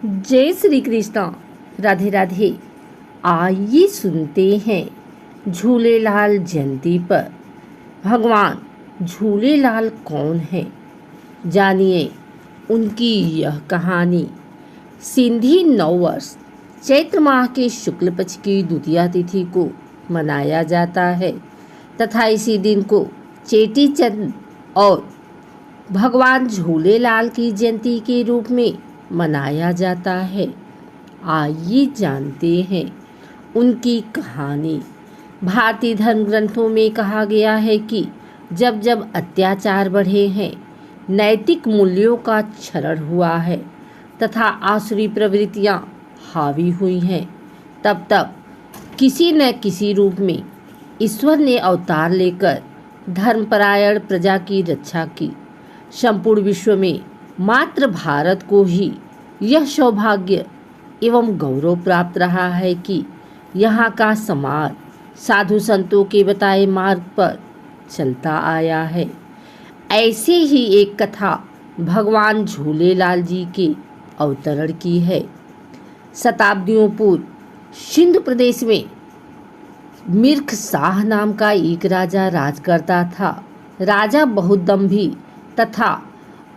जय श्री कृष्ण। राधे राधे। आइए सुनते हैं झूलेलाल जयंती पर भगवान झूलेलाल कौन है, जानिए उनकी यह कहानी। सिंधी नववर्ष चैत्र माह के शुक्ल पक्ष की द्वितीया तिथि को मनाया जाता है तथा इसी दिन को चेटी चंद और भगवान झूलेलाल की जयंती के रूप में मनाया जाता है। आइए जानते हैं उनकी कहानी। भारतीय धर्म ग्रंथों में कहा गया है कि जब जब अत्याचार बढ़े हैं, नैतिक मूल्यों का क्षरण हुआ है तथा आसुरी प्रवृत्तियां हावी हुई हैं, तब तब किसी न किसी रूप में ईश्वर ने अवतार लेकर धर्मपरायण प्रजा की रक्षा की। संपूर्ण विश्व में मात्र भारत को ही यह सौभाग्य एवं गौरव प्राप्त रहा है कि यहाँ का समाज साधु संतों के बताए मार्ग पर चलता आया है। ऐसे ही एक कथा भगवान झूलेलाल जी के अवतरण की है। शताब्दियों पूर्व सिंध प्रदेश में मिर्ख शाह नाम का एक राजा राज करता था। राजा बहुत दंभी तथा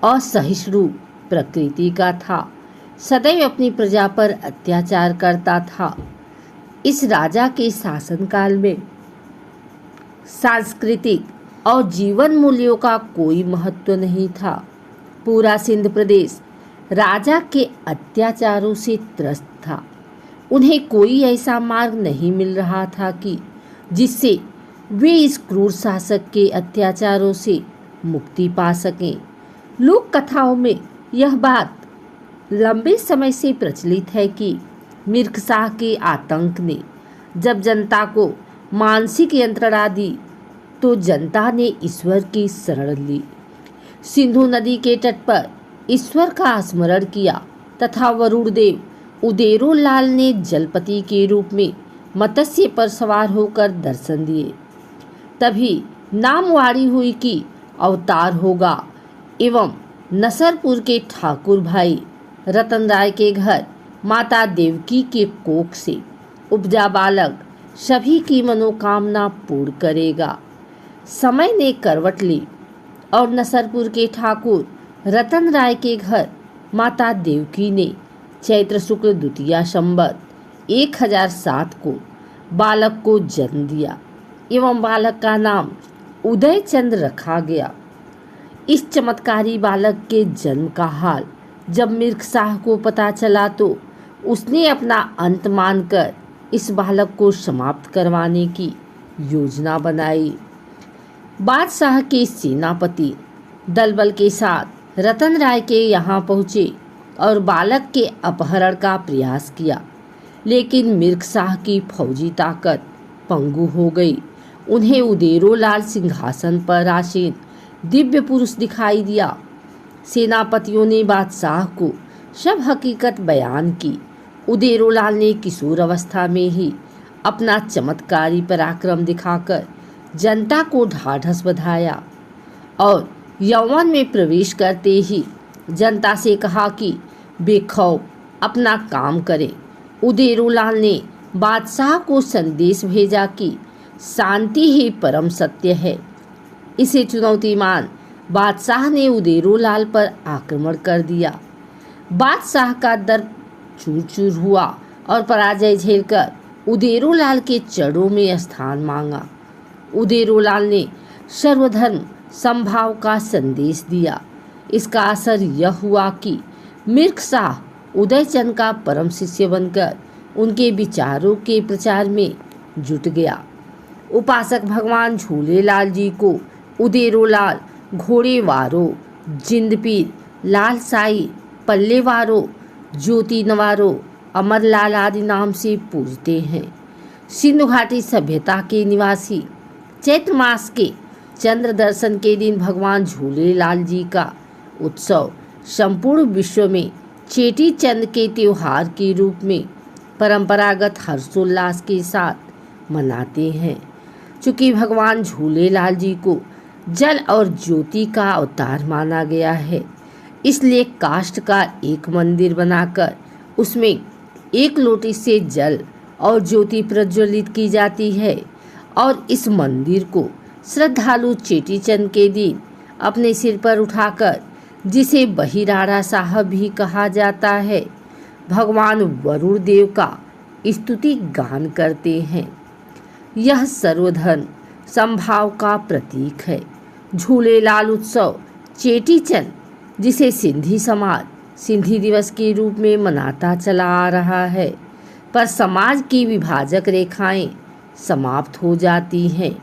असहिष्णु प्रकृति का था, सदैव अपनी प्रजा पर अत्याचार करता था। इस राजा के शासनकाल में सांस्कृतिक और जीवन मूल्यों का कोई महत्व नहीं था। पूरा सिंध प्रदेश राजा के अत्याचारों से त्रस्त था। उन्हें कोई ऐसा मार्ग नहीं मिल रहा था कि जिससे वे इस क्रूर शासक के अत्याचारों से मुक्ति पा सकें। लोक कथाओं में यह बात लंबे समय से प्रचलित है कि मिर्ख शाह के आतंक ने जब जनता को मानसिक यंत्रणा दी तो जनता ने ईश्वर की शरण ली। सिंधु नदी के तट पर ईश्वर का स्मरण किया तथा वरुण देव उदेरोलाल ने जलपति के रूप में मत्स्य पर सवार होकर दर्शन दिए। तभी नामवारी हुई कि अवतार होगा एवं नसरपुर के ठाकुर भाई रतन राय के घर माता देवकी के कोख से उपजा बालक सभी की मनोकामना पूर्ण करेगा। समय ने करवट ली और नसरपुर के ठाकुर रतन राय के घर माता देवकी ने चैत्र शुक्ल द्वितीया संवत 1007 को बालक को जन्म दिया एवं बालक का नाम उदय चंद रखा गया। इस चमत्कारी बालक के जन्म का हाल जब मिर्ख शाह को पता चला तो उसने अपना अंत मानकर इस बालक को समाप्त करवाने की योजना बनाई। बादशाह के सेनापति दलबल के साथ रतन राय के यहाँ पहुँचे और बालक के अपहरण का प्रयास किया, लेकिन मिर्ख शाह की फौजी ताकत पंगु हो गई। उन्हें उदेरोलाल सिंहासन पर आसीन दिव्य पुरुष दिखाई दिया। सेनापतियों ने बादशाह को सब हकीकत बयान की। उदेरोलाल ने किशोर अवस्था में ही अपना चमत्कारी पराक्रम दिखाकर जनता को ढाढ़स बंधाया और यौवन में प्रवेश करते ही जनता से कहा कि बेखौफ अपना काम करें। उदेरोलाल ने बादशाह को संदेश भेजा कि शांति ही परम सत्य है। इसे चुनौती मान बादशाह ने उदेरोलाल पर आक्रमण कर दिया। बादशाह का दर्प चूर चूर हुआ और पराजय झेलकर उदेरोलाल के चरणों में स्थान मांगा। उदेरोलाल ने सर्वधर्म समभाव का संदेश दिया। इसका असर यह हुआ कि मिर्ख शाह उदयचंद का परम शिष्य बनकर उनके विचारों के प्रचार में जुट गया। उपासक भगवान झूलेलाल जी को उदेरोलाल घोड़ेवारो, जिंदपीर, लाल साई, पल्लेवारो, ज्योति नवारो, अमरलाल आदि नाम से पूजते हैं। सिंधु घाटी सभ्यता के निवासी चैत्र मास के चंद्र दर्शन के दिन भगवान झूलेलाल जी का उत्सव संपूर्ण विश्व में चेटी चंद के त्योहार के रूप में परंपरागत हर्षोल्लास के साथ मनाते हैं। चूँकि भगवान झूलेलाल जी को जल और ज्योति का अवतार माना गया है, इसलिए काष्ठ का एक मंदिर बनाकर उसमें एक लोटे से जल और ज्योति प्रज्वलित की जाती है और इस मंदिर को श्रद्धालु चेटीचंद के दिन अपने सिर पर उठाकर, जिसे बहिराड़ा साहब भी कहा जाता है, भगवान वरुण देव का स्तुति गान करते हैं। यह सर्वधर्म समभाव का प्रतीक है। झूलेलाल उत्सव चेटीचंद, जिसे सिंधी समाज सिंधी दिवस के रूप में मनाता चला आ रहा है, पर समाज की विभाजक रेखाएं समाप्त हो जाती हैं।